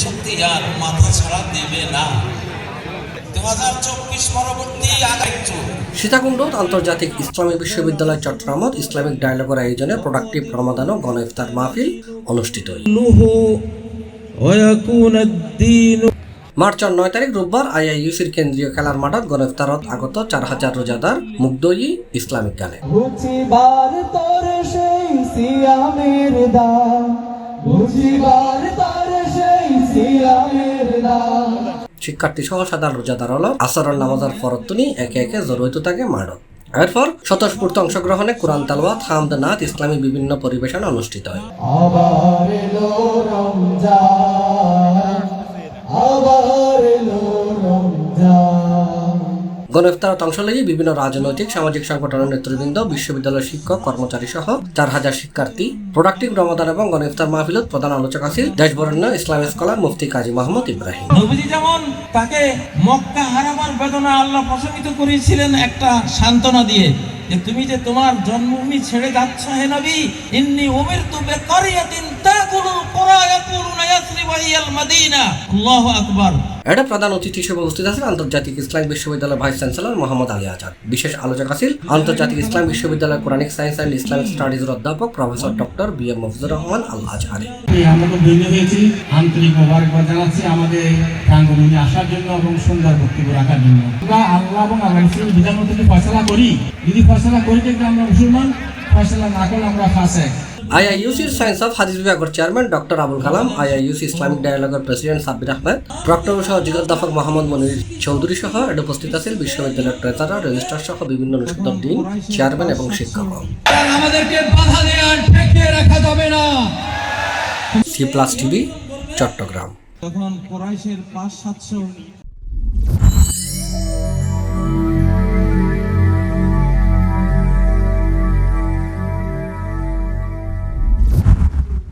শক্তি আর মাথা ছাড়া দেবে না। 2024 পরবর্তী আগাইছ সীতাকুণ্ড আন্তর্জাতিক ইসলামিক বিশ্ববিদ্যালয় চট্টগ্রামত ইসলামিক ডায়ালগের আয়োজনে প্রোডাক্টিভ রমাদান ও গণ ইফতার মাহফিল অনুষ্ঠিত। মার্চ 9 তারিখ রোববার আইআইইউসির কেন্দ্রীয় খেলার মাঠত গণ ইফতারত আগত 4000 রোজাদার মুগ্ধই ইসলামিক গানে। শিক্ষার্থী সহ সাধারণ রোজাদার হল আসরের নামাজের ফরতুনি একে একে জড়িত থাকে মাঠত। এরপর স্বতঃস্ফূর্ত অংশগ্রহণে কোরআন তেলাওয়াত, হামদ, নাত, ইসলামী বিভিন্ন পরিবেশন অনুষ্ঠিত হয়। গণ ইফতারত অংশ নিয়ে বিভিন্ন রাজনৈতিক সামাজিক সংগঠনের নেতৃবৃন্দ, বিশ্ববিদ্যালয়ের শিক্ষক কর্মচারী সহ 4000 শিক্ষার্থী। প্রোডাক্টিভ রমাদান এবং গণ ইফতার মাহফিলত প্রধান আলোচক আছেন দেশবরেণ্য ইসলামিক স্কলার মুফতি কাজী মোহাম্মদ ইব্রাহিম। নবীজি যেমন তাকে মক্কা হারাবার বেদনা আল্লাহ প্রশমিত করেছিলেন একটা সান্ত্বনা দিয়ে, যে তুমি যে তোমার জন্মভূমি ছেড়ে যাচ্ছ হে নবী, ইন্নী উমিরতু বিকারিয়াতিন তাকুলুল কুরা ইয়াকুলুনা ইয়াসরিবু হিয়াল মাদিনা। আল্লাহু আকবার। এটা প্রধান অতিথি হিসেবে উপস্থিত আছেন আন্তর্জাতিক ইসলামিক বিশ্ববিদ্যালয়ের ভাইস চ্যান্সেলর মোহাম্মদ আলী আজাদ। বিশেষ আলোচক আছেন আন্তর্জাতিক ইসলাম বিশ্ববিদ্যালয়ের কোরআনিক সায়েন্স অ্যান্ড ইসলামিক স্টাডিজের অধ্যাপক professor doctor B M. Mofizur Rahman Al Azhari. আমরা তো ভিন্ন হয়েছি, আন্তরিক মোবারকবাদ জানাচ্ছি আমাদের প্রাঙ্গণে আসার জন্য এবং সুন্দর বক্তব্য রাখার জন্য। আমরা আল্লাহ এবং আল্লাহ রাসূলের বিধান মতো ফয়সালা করি, যদি ফয়সালা করি যে আমরা মুসলমান, ফয়সালা না করলে আমরা ফাসিক। আইআইইউসির সায়েন্স অফ হাদিস বিভাগের chairman doctor Abul Kalam, IIUC Islamic ডায়ালগের প্রেসিডেন্ট সাব্বির আহমেদ, প্রক্টর সহযোগী অধ্যাপক মোহাম্মদ মনির চৌধুরী সহ এতে উপস্থিত আছেন বিশ্ববিদ্যালয়ের ট্রেজারার, রেজিস্ট্রার সহ বিভিন্ন অনুষদের ডিন, চেয়ারম্যান এবং শিক্ষক। আমাদেরকে বাধা দেয়া ঠেকিয়ে রাখা যাবে না। C+ TV, Chittagong. তখন কুরাইশের 500-700